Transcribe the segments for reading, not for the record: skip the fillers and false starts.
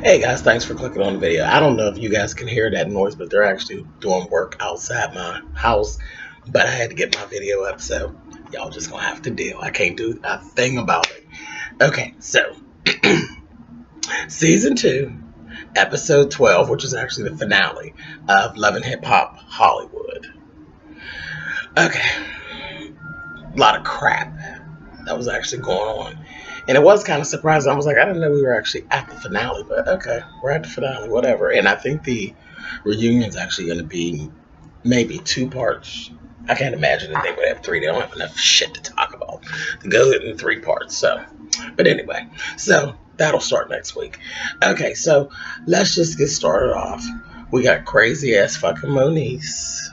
Hey guys, thanks for clicking on the video. I don't know if you guys can hear that noise, but they're actually doing work outside my house. But I had to get my video up, so y'all just gonna have to deal. I can't do a thing about it. Okay, so season 2, episode 12, which is actually the finale of Love and Hip Hop Hollywood. Okay, a lot of crap that was actually going on. And it was kind of surprising. I was like, I didn't know we were actually at the finale, but okay, we're at the finale, whatever. And I think the reunion's actually going to be maybe 2 parts. I can't imagine that they would have 3. They don't have enough shit to talk about to go in 3 parts. So, but anyway, so that'll start next week. Okay, so let's just get started off. We got crazy ass fucking Moniece,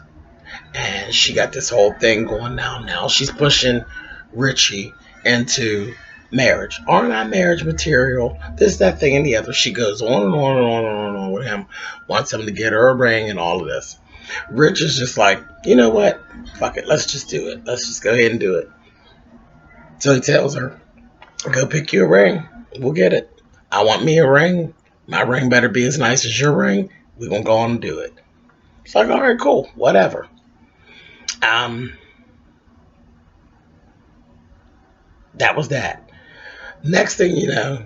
and she got this whole thing going down. Now she's pushing Richie into marriage. Aren't I marriage material? This, that, thing, and the other. She goes on and on and on and on, and on with him. Wants him to get her a ring and all of this. Rich is just like, you know what? Fuck it. Let's just do it. Let's just go ahead and do it. So he tells her, go pick you a ring. We'll get it. I want me a ring. My ring better be as nice as your ring. We're going to go on and do it. It's like, all right, cool. Whatever. That was that. Next thing you know,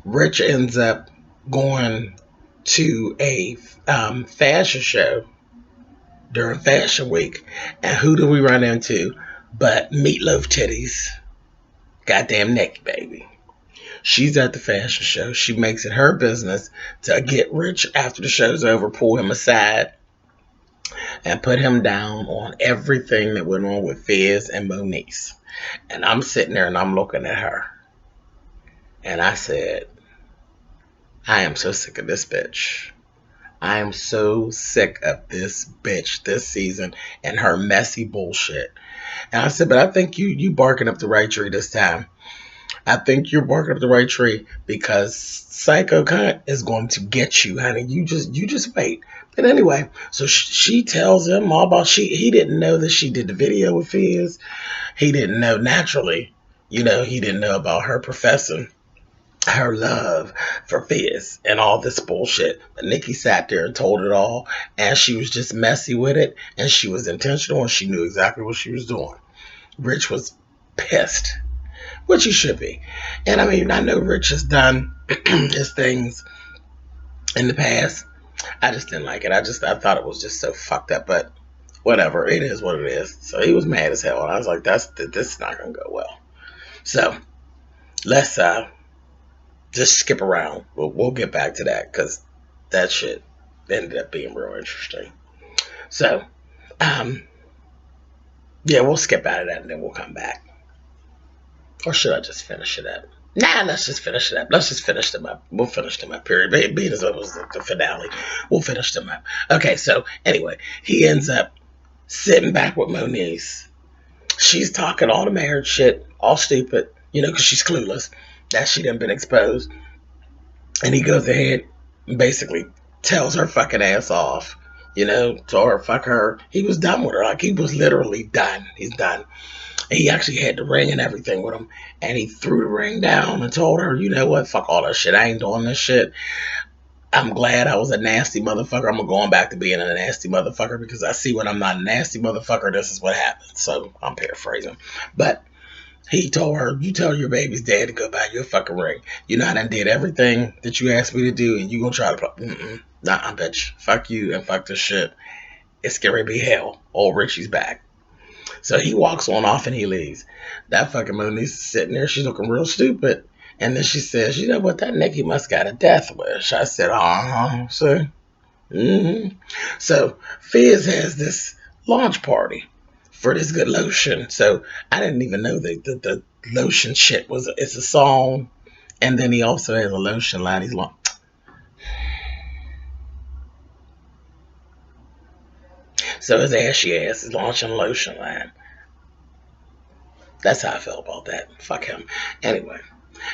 Rich ends up going to a fashion show during Fashion Week. And who do we run into but Meatloaf Titties? Goddamn Nikki, baby. She's at the fashion show. She makes it her business to get Rich after the show's over, pull him aside, and put him down on everything that went on with Fizz and Moniece. And I'm sitting there and I'm looking at her. And I said, I am so sick of this bitch. I am so sick of this bitch this season and her messy bullshit. And I said, but I think you barking up the right tree this time. I think you're barking up the right tree because Psycho Cunt is going to get you, honey. You just wait. But anyway, so she tells him all about he didn't know that she did the video with Fizz. He didn't know naturally, he didn't know about her professing her love for Fizz and all this bullshit. But Nikki sat there and told it all, and she was just messy with it, and she was intentional, and she knew exactly what she was doing. Rich was pissed, which he should be. And I mean, I know Rich has done his things in the past. I just didn't like it. I thought it was just so fucked up, but whatever. It is what it is. So he was mad as hell, and I was like, this is not gonna go well. So let's just skip around. We'll get back to that because that shit ended up being real interesting. So, yeah, we'll skip out of that and then we'll come back. Or should I just finish it up? Nah, let's just finish it up. Let's just finish them up. We'll finish them up, period. Being as it was the finale, we'll finish them up. Okay, so anyway, he ends up sitting back with Moniece. She's talking all the marriage shit, all stupid, because she's clueless. That she done been exposed. And he goes ahead and basically tells her fucking ass off, told her fuck her. He was done with her. Like, he was literally done. He's done. And he actually had the ring and everything with him. And he threw the ring down and told her, you know what, fuck all that shit. I ain't doing this shit. I'm glad I was a nasty motherfucker. I'm going back to being a nasty motherfucker because I see when I'm not a nasty motherfucker, this is what happens. So I'm paraphrasing. But he told her, you tell your baby's dad to go buy you a fucking ring. You know I done did everything that you asked me to do, and you gonna try to play. Nah, bitch. Fuck you and fuck this shit. It's gonna be hell. Old Richie's back. So he walks on off and he leaves. That fucking Moniece is sitting there. She's looking real stupid. And then she says, you know what? That Nikki must got a death wish. I said, so. So Fizz has this launch party for this good lotion. So I didn't even know that the lotion shit it's a song. And then he also has a lotion line. He's long. So his ashy ass is launching a lotion line. That's how I felt about that. Fuck him. Anyway.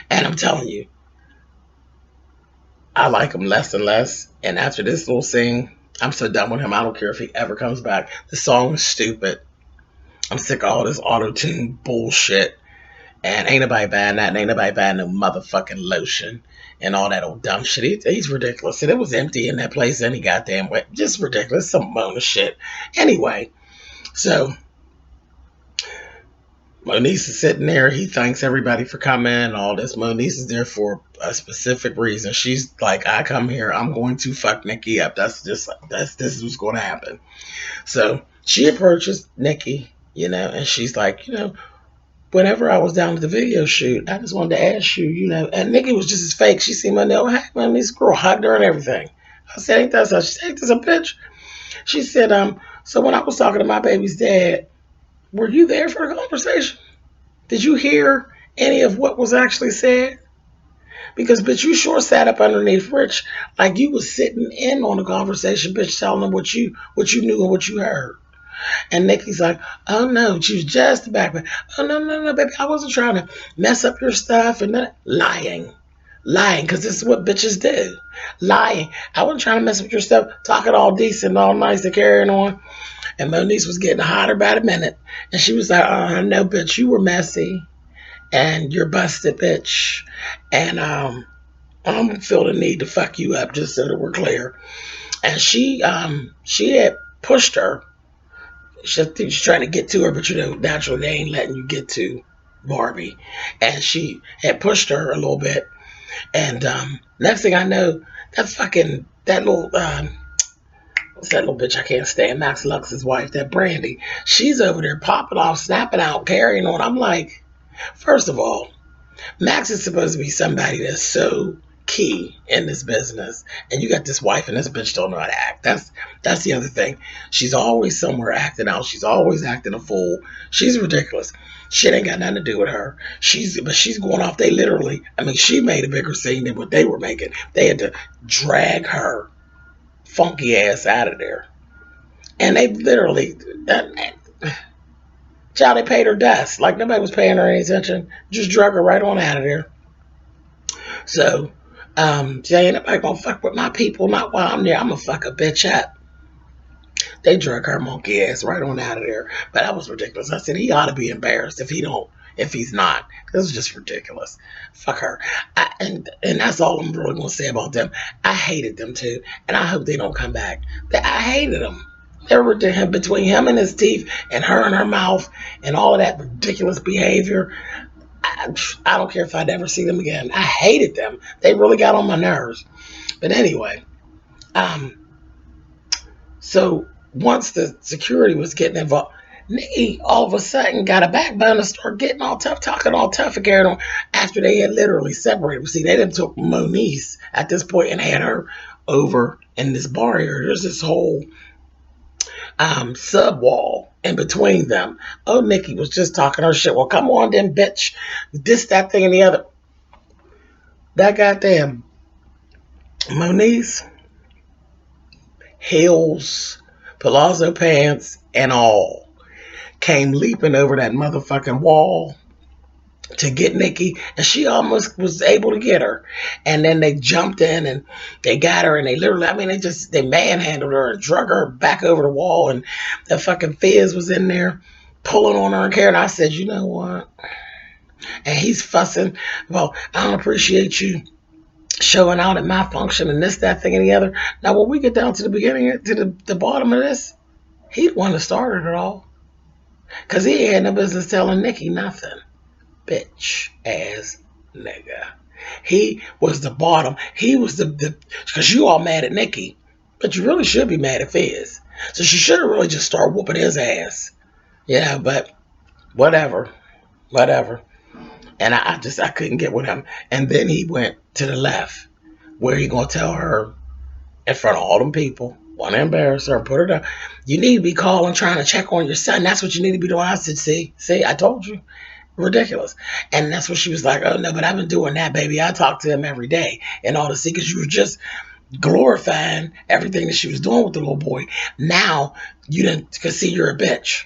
And I'm telling you, I like him less and less. And after this little scene, I'm so done with him. I don't care if he ever comes back. The song is stupid. I'm sick of all this auto-tune bullshit. And ain't nobody buying that. And ain't nobody buying no motherfucking lotion and all that old dumb shit. He's ridiculous. And it was empty in that place any goddamn way. Just ridiculous. Some bonus shit. Anyway, so Moniece is sitting there. He thanks everybody for coming and all this. Moniece is there for a specific reason. She's like, I come here, I'm going to fuck Nikki up. This is what's going to happen. So she approaches Nikki, and she's like, whenever I was down at the video shoot, I just wanted to ask you, and Nikki was just as fake. She seemed like, oh, hey, man, this girl hugged her and everything. I said, ain't that so? She said, ain't this a bitch? She said, so when I was talking to my baby's dad, were you there for the conversation? Did you hear any of what was actually said? Because, bitch, you sure sat up underneath Rich like you was sitting in on the conversation, bitch, telling them what you knew and what you heard. And Nikki's like, oh no, she was just back. Oh no, baby, I wasn't trying to mess up your stuff. And then lying, because this is what bitches do. Lying. I wasn't trying to mess up your stuff, talking all decent, all nice and carrying on. And Moniece was getting hotter by the minute. And she was like, no, bitch, you were messy. And you're busted, bitch. And I'm feel the need to fuck you up, just so that we're clear. And she had pushed her. She's trying to get to her, but naturally they ain't letting you get to Barbie. And she had pushed her a little bit. And next thing I know, that little what's that little bitch I can't stand? Max Lux's wife, that Brandy. She's over there popping off, snapping out, carrying on. I'm like, first of all, Max is supposed to be somebody that's so key in this business, and you got this wife, and this bitch don't know how to act. That's the other thing. She's always somewhere acting out. She's always acting a fool. She's ridiculous. Shit ain't got nothing to do with her. She's going off. They literally, she made a bigger scene than what they were making. They had to drag her funky ass out of there, and they literally. Child, they paid her dust. Like nobody was paying her any attention. Just drug her right on out of there. So, she ain't nobody gonna fuck with my people, not while I'm there. I'm gonna fuck a bitch up. They drug her monkey ass right on out of there. But that was ridiculous. I said he ought to be embarrassed if he's not. This is just ridiculous. Fuck her. And that's all I'm really gonna say about them. I hated them too, and I hope they don't come back. I hated them. There were between him and his teeth and her and her mouth and all of that ridiculous behavior. I don't care if I'd ever see them again. I hated them. They really got on my nerves. But anyway, so once the security was getting involved, Nikki all of a sudden got a backbone to start getting all tough, talking all tough and carrying on after they had literally separated. See, they didn't took Moniece at this point and had her over in this bar area. There's this whole sub wall in between them. Oh, Nikki was just talking her shit. Well, come on then, bitch. This, that, thing, and the other. That goddamn Moniece, heels, palazzo pants, and all came leaping over that motherfucking wall to get Nikki, and she almost was able to get her. And then they jumped in and they got her, and they literally, they manhandled her and drug her back over the wall, and the fucking Fizz was in there pulling on her and carrying. I said, you know what? And he's fussing. Well, I don't appreciate you showing out at my function and this, that, thing, and the other. Now, when we get down to the beginning, to the bottom of this, he the one that started it all. Because he had no business telling Nikki nothing. Bitch ass nigga. He was the bottom. He was because you all mad at Nikki, but you really should be mad at Fizz. So she should have really just started whooping his ass. Yeah, but whatever. And I couldn't get with him. And then he went to the left, where he gonna tell her in front of all them people, want to embarrass her, put her down. You need to be calling, trying to check on your son. That's what you need to be doing. I said, see, I told you. Ridiculous. And that's what she was like, oh no, but I've been doing that, baby. I talk to him every day and all this, because you were just glorifying everything that she was doing with the little boy. Now you didn't, because see, you're a bitch.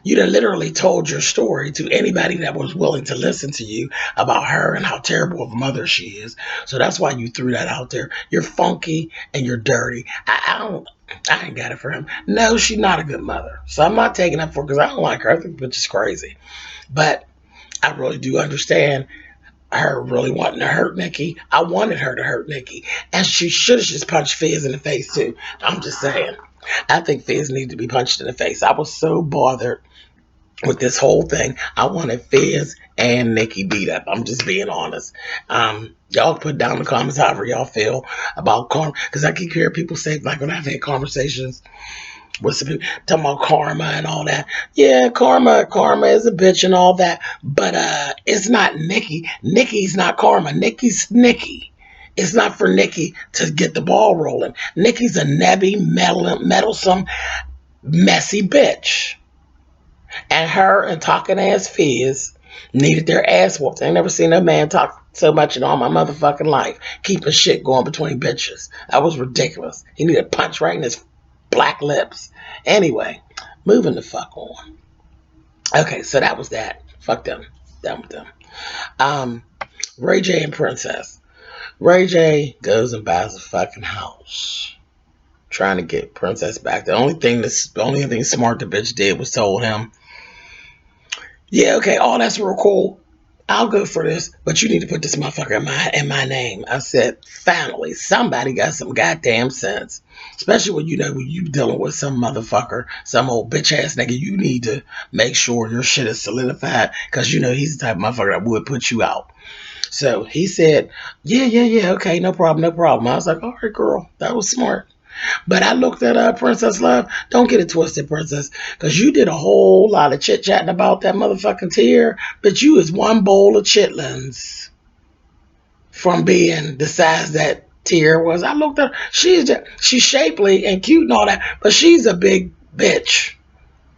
You done literally told your story to anybody that was willing to listen to you about her and how terrible of a mother she is. So that's why you threw that out there. You're funky and you're dirty. I ain't got it for him. No, she's not a good mother. So I'm not taking up for her because I don't like her. I think the bitch is crazy. But I really do understand her really wanting to hurt Nikki. I wanted her to hurt Nikki. And she should have just punched Fizz in the face too. I'm just saying. I think Fizz needed to be punched in the face. I was so bothered with this whole thing. I wanted Fizz and Nikki beat up. I'm just being honest. Y'all put down in the comments however y'all feel about karma. Because I keep hearing people say, like when I've had conversations with some people talking about karma and all that. Yeah, karma is a bitch and all that. But it's not Nikki. Nikki's not karma. Nikki's Nikki. It's not for Nikki to get the ball rolling. Nikki's a nebby, meddlesome, messy bitch. And her and talking ass Fizz needed their ass whooped. I ain't never seen a man talk so much in all my motherfucking life. Keeping shit going between bitches. That was ridiculous. He needed a punch right in his black lips. Anyway, moving the fuck on. Okay, so that was that. Fuck them. Done with them. Ray J and Princess. Ray J goes and buys a fucking house, trying to get Princess back. The only thing smart the bitch did was told him, yeah, okay, all that's real cool. I'll go for this, but you need to put this motherfucker in my name. I said, finally, somebody got some goddamn sense. Especially when you dealing with some motherfucker, some old bitch ass nigga, you need to make sure your shit is solidified because he's the type of motherfucker that would put you out. So he said, yeah, okay, no problem. I was like, all right, girl, that was smart. But I looked at Princess Love. Don't get it twisted, Princess, because you did a whole lot of chit chatting about that motherfucking tear. But you is one bowl of chitlins from being the size that tear was. I looked at her. She's shapely and cute and all that, but she's a big bitch.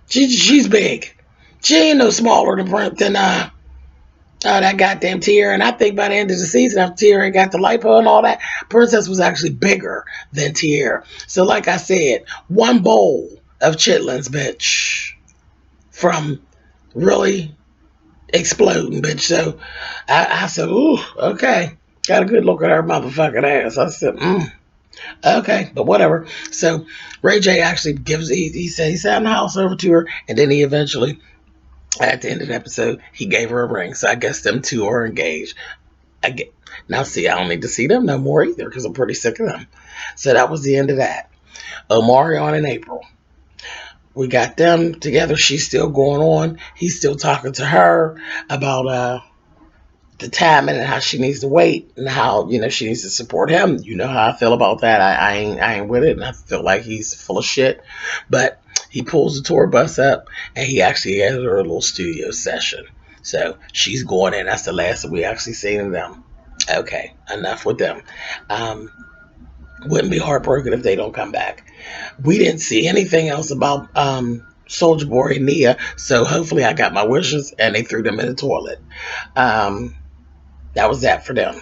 She's big. She ain't no smaller than that goddamn Tier. And I think by the end of the season, after Tier got the lipo and all that, Princess was actually bigger than Tier. So like I said, one bowl of chitlins, bitch, from really exploding, bitch. So I said, ooh, okay. Got a good look at her motherfucking ass. I said, okay, but whatever. So Ray J actually he said he sat in the house over to her, and then he eventually, at the end of the episode, he gave her a ring. So I guess them two are engaged. Now, see, I don't need to see them no more either because I'm pretty sick of them. So that was the end of that. Omarion and April. We got them together. She's still going on. He's still talking to her about the timing and how she needs to wait and how she needs to support him. You know how I feel about that. I ain't with it, and I feel like he's full of shit. But he pulls the tour bus up, and he actually has her a little studio session. So she's going in. That's the last that we actually seen of them. Okay, enough with them. Wouldn't be heartbroken if they don't come back. We didn't see anything else about Soldier Boy and Nia, so hopefully I got my wishes and they threw them in the toilet. That was that for them.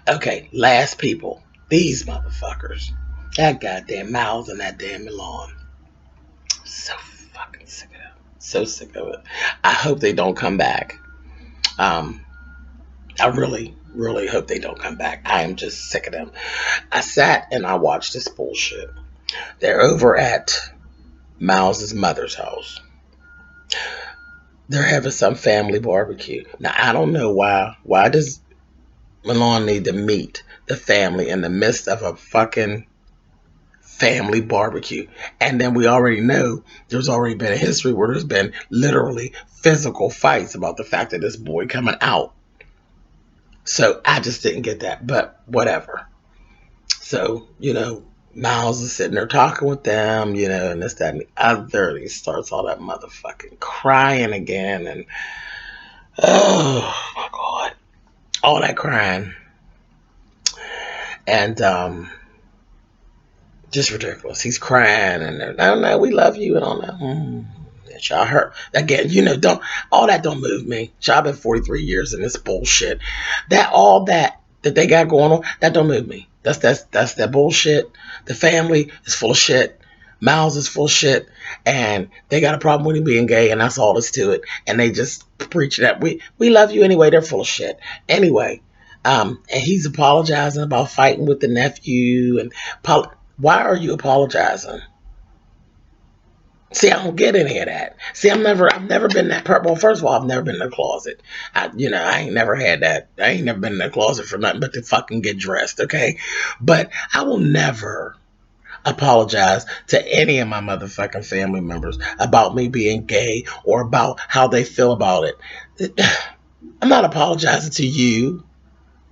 Okay, last people. These motherfuckers. That goddamn Miles and that damn Milan. So fucking sick of it. So sick of it. I hope they don't come back. I really, really hope they don't come back. I am just sick of them. I sat and I watched this bullshit. They're over at Miles's mother's house. They're having some family barbecue. Now I don't know why. Why does Milan need to meet the family in the midst of a fucking family barbecue? And then we already know there's already been a history where there's been literally physical fights about the fact that this boy coming out. So I just didn't get that, but whatever. So, Miles is sitting there talking with them, and this, that, and the other. He starts all that motherfucking crying again. And, oh, my God. All that crying. And, just ridiculous. He's crying, and no, we love you, and all that. Y'all hurt again. Don't all that don't move me. Y'all been 43 years in this bullshit. All that they got going on, that don't move me. That's that bullshit. The family is full of shit. Miles is full of shit, and they got a problem with him being gay, and that's all that's to it. And they just preach that we love you anyway. They're full of shit anyway. And he's apologizing about fighting with the nephew. And why are you apologizing? See, I don't get any of that. See, I've never been that person. Well, first of all, I've never been in the closet. I ain't never had that. I ain't never been in the closet for nothing but to fucking get dressed, okay? But I will never apologize to any of my motherfucking family members about me being gay or about how they feel about it. I'm not apologizing to you.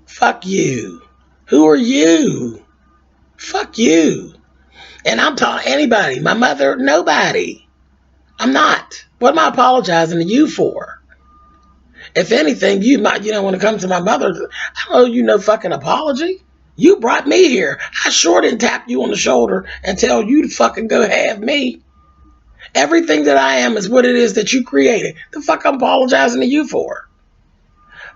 Fuck you. Who are you? Fuck you. And I'm talking anybody, my mother, nobody. I'm not. What am I apologizing to you for? If anything, you might, when it comes to my mother, I don't owe you no fucking apology. You brought me here. I sure didn't tap you on the shoulder and tell you to fucking go have me. Everything that I am is what it is that you created. The fuck I'm apologizing to you for?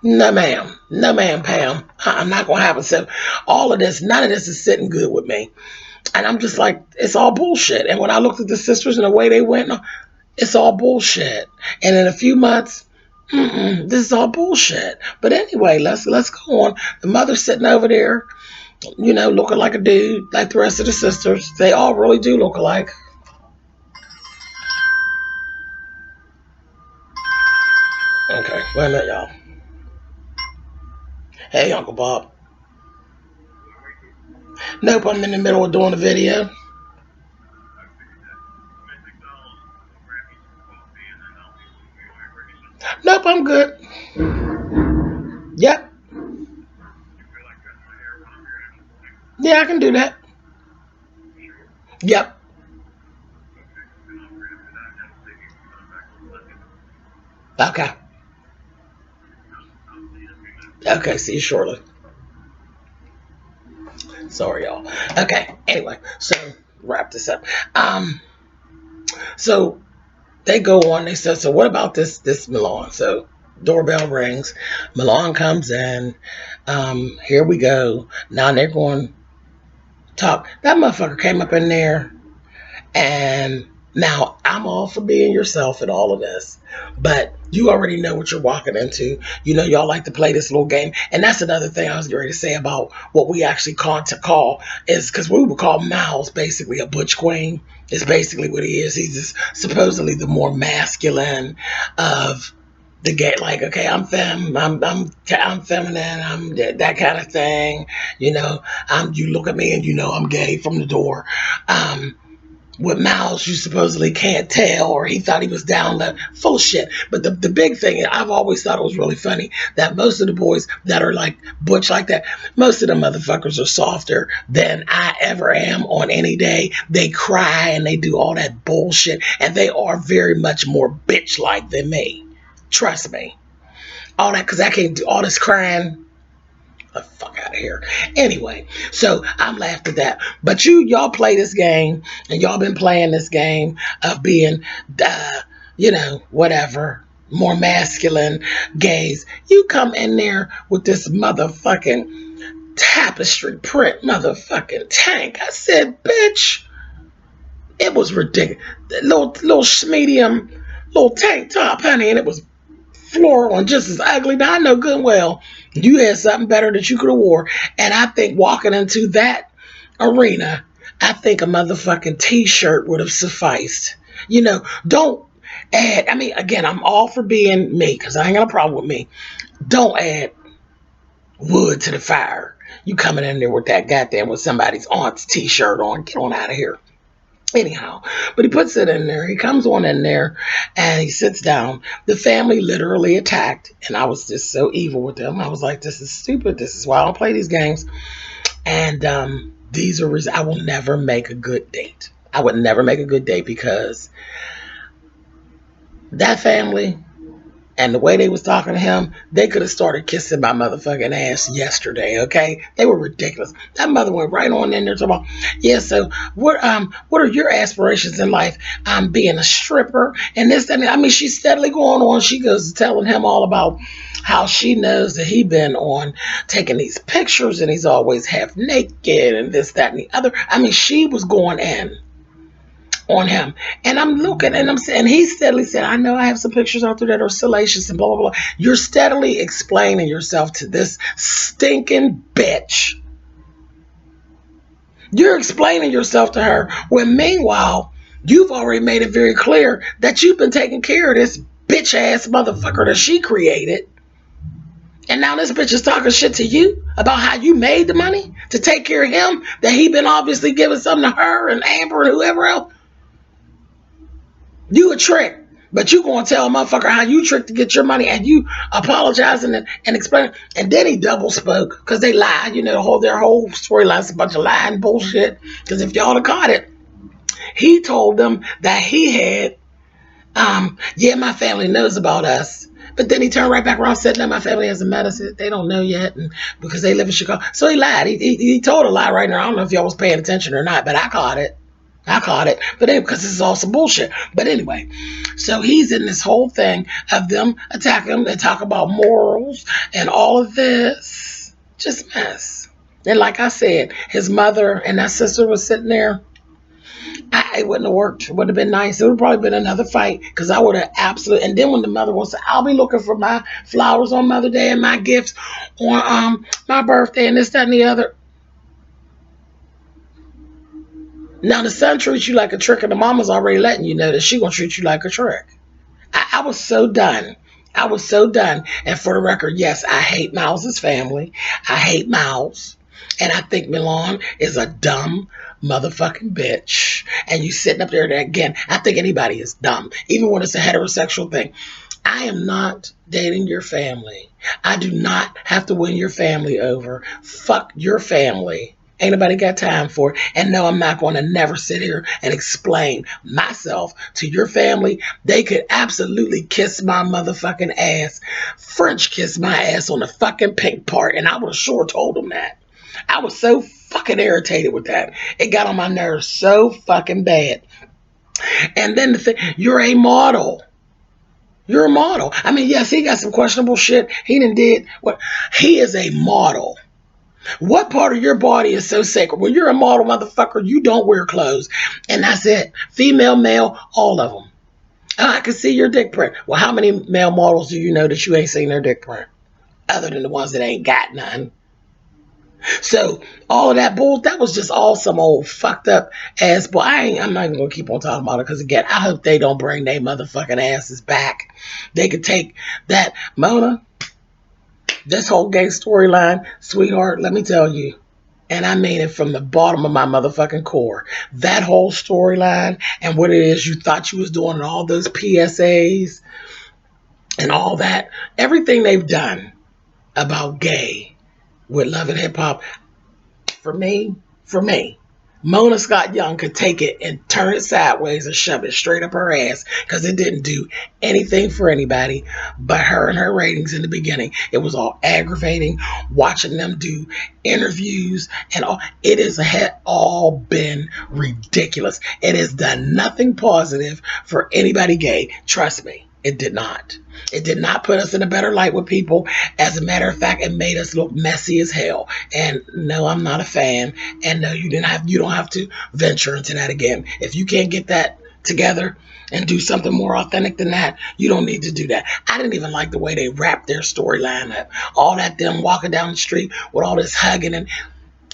No, ma'am. No, ma'am, Pam. I'm not going to happen. So all of this, none of this is sitting good with me. And I'm just like, it's all bullshit. And when I looked at the sisters and the way they went, it's all bullshit. And in a few months, this is all bullshit. But anyway, let's go on. The mother's sitting over there, looking like a dude, like the rest of the sisters. They all really do look alike. Okay, wait a minute, y'all. Hey, Uncle Bob. Nope, I'm in the middle of doing a video. Nope, I'm good. Yep. Yeah, I can do that. Yep. Okay. Okay, see you shortly. Sorry, y'all. Okay, anyway, so wrap this up. So they go on, they said, so what about this Milan? So doorbell rings, Milan comes in, here we go. Now they're going to talk. That motherfucker came up in there. And now I'm all for being yourself and all of this, but you already know what you're walking into. Y'all like to play this little game. And that's another thing I was going to say about what we actually call is because we would call Miles basically a butch queen. Is basically what he is. He's just supposedly the more masculine of the gay. Like, okay, I'm feminine. I'm that kind of thing. You look at me and I'm gay from the door. With Miles, you supposedly can't tell, or he thought he was down low. Full of shit. But the big thing, I've always thought it was really funny, that most of the boys that are like butch like that, most of the motherfuckers are softer than I ever am on any day. They cry and they do all that bullshit, and they are very much more bitch like than me. Trust me. All that, because I can't do all this crying. The fuck out of here. Anyway, so I'm laughed at that. But y'all play this game, and y'all been playing this game of being, whatever, more masculine gays. You come in there with this motherfucking tapestry print motherfucking tank. I said, bitch, it was ridiculous. Little medium, little tank top, honey, and it was floral and just as ugly. Now I know good and well you had something better that you could have wore. And I think walking into that arena, I think a motherfucking t-shirt would have sufficed. Don't add. I mean, again, I'm all for being me because I ain't got a problem with me. Don't add wood to the fire. You coming in there with that goddamn with somebody's aunt's t-shirt on. Get on out of here. Anyhow, but he puts it in there. He comes on in there and he sits down. The family literally attacked, and I was just so evil with them. I was like, this is stupid. This is why I don't play these games. And I will never make a good date. I would never make a good date because that family and the way they was talking to him, they could have started kissing my motherfucking ass yesterday, okay? They were ridiculous. That mother went right on in there talking about, yeah, so what are your aspirations in life? Being a stripper and this, and that. I mean, she's steadily going on. She goes telling him all about how she knows that he been on taking these pictures and he's always half naked and this, that, and the other. I mean, she was going in on him. And I'm looking and I'm saying, he steadily said, I know I have some pictures out there that are salacious and blah, blah, blah. You're steadily explaining yourself to this stinking bitch. You're explaining yourself to her when meanwhile, You've already made it very clear that you've been taking care of this bitch ass motherfucker that she created. And now this bitch is talking shit to you about how you made the money to take care of him, that he been obviously giving something to her and Amber and whoever else. You a trick. But you gonna tell a motherfucker how you tricked to get your money, and you apologizing and explaining. And then he double spoke because they lied. You know, their whole storyline's a bunch of lying bullshit. Because if y'all have caught it, he told them that he had, yeah, my family knows about us. But then he turned right back around and said, no, my family hasn't met us. They don't know yet, and because they live in Chicago. So he lied. He told a lie right now. I don't know if y'all was paying attention or not, but I caught it. But anyway, because this is all some bullshit. But anyway, so he's in this whole thing of them attacking him. They talk about morals and all of this. Just mess. And like I said, his mother and that sister was sitting there. It wouldn't have worked. It would have been nice. It would have probably been another fight because I would have absolutely. And then when the mother was, I'll be looking for my flowers on Mother Day and my gifts on my birthday and this, that, and the other. Now the son treats you like a trick, and the mama's already letting you know that she gonna treat you like a trick. I was so done. I was so done. And for the record, yes, I hate Miles's family. I hate Miles. And I think Milan is a dumb motherfucking bitch. And you sitting up there again. I think anybody is dumb, even when it's a heterosexual thing. I am not dating your family. I do not have to win your family over. Fuck your family. Ain't nobody got time for it. And no, I'm not going to never sit here and explain myself to your family. They could absolutely kiss my motherfucking ass. French kiss my ass on the fucking pink part. And I would have sure told them that. I was so fucking irritated with that. It got on my nerves so fucking bad. And then the thing, you're a model. You're a model. I mean, yes, he got some questionable shit. He done did what? He is a model. What part of your body is so sacred? When you're a model, motherfucker, you don't wear clothes. And that's it. Female, male, all of them. Oh, I can see your dick print. Well, how many male models do you know that you ain't seen their dick print? Other than the ones that ain't got none. So all of that bull, that was just all some old fucked up ass boy. I'm not even gonna keep on talking about it because again, I hope they don't bring their motherfucking asses back. They could take that, Mona. This whole gay storyline, sweetheart, let me tell you, and I mean it from the bottom of my motherfucking core. That whole storyline and what it is you thought you was doing and all those PSAs and all that, everything they've done about gay with Love and Hip Hop, for me, Mona Scott Young could take it and turn it sideways and shove it straight up her ass because it didn't do anything for anybody but her and her ratings in the beginning. It was all aggravating watching them do interviews and all. It had all been ridiculous. It has done nothing positive for anybody gay. Trust me, it did not. It did not put us in a better light with people. As a matter of fact, it made us look messy as hell. And no, I'm not a fan. And no, you don't have to venture into that again. If you can't get that together and do something more authentic than that, you don't need to do that. I didn't even like the way they wrapped their storyline up. All that them walking down the street with all this hugging, and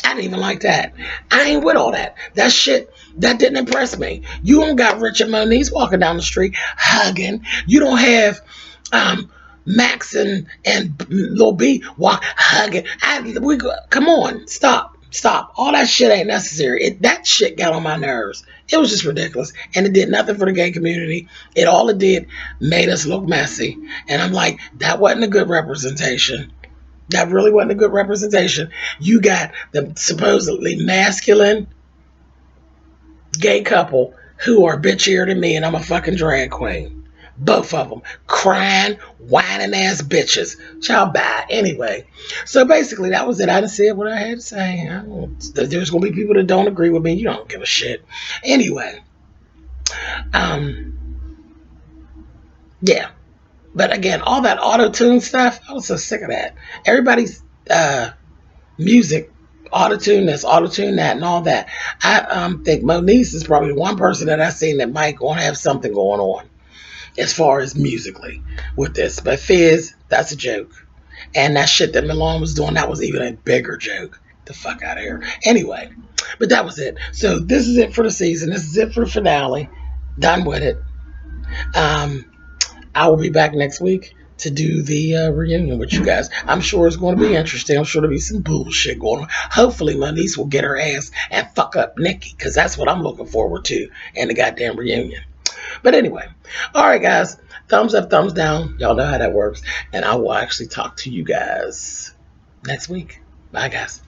I didn't even like that. I ain't with all that. That shit, that didn't impress me. You don't got Richard Moniz walking down the street hugging. You don't have Max and Lil B walk hugging. Come on, stop. All that shit ain't necessary. That shit got on my nerves. It was just ridiculous, and it did nothing for the gay community. All it did made us look messy, and I'm like, that wasn't a good representation. That really wasn't a good representation. You got the supposedly masculine gay couple who are bitchier than me, and I'm a fucking drag queen. Both of them crying, whining ass bitches. Child, bye. Anyway, so basically that was it. I done said what I had to say. There's gonna be people that don't agree with me. You don't give a shit. Anyway, yeah. But again, all that auto-tune stuff, I was so sick of that. Everybody's music, auto-tune this, auto-tune that, and all that. I think Moniece is probably the one person that I've seen that might gonna have something going on as far as musically with this. But Fizz, that's a joke. And that shit that Milan was doing, that was even a bigger joke. The fuck out of here. Anyway, but that was it. So this is it for the season. This is it for the finale. Done with it. Um, I will be back next week to do the reunion with you guys. I'm sure it's going to be interesting. I'm sure there'll be some bullshit going on. Hopefully, my niece will get her ass and fuck up Nikki, because that's what I'm looking forward to in the goddamn reunion. But anyway, all right, guys. Thumbs up, thumbs down. Y'all know how that works. And I will actually talk to you guys next week. Bye, guys.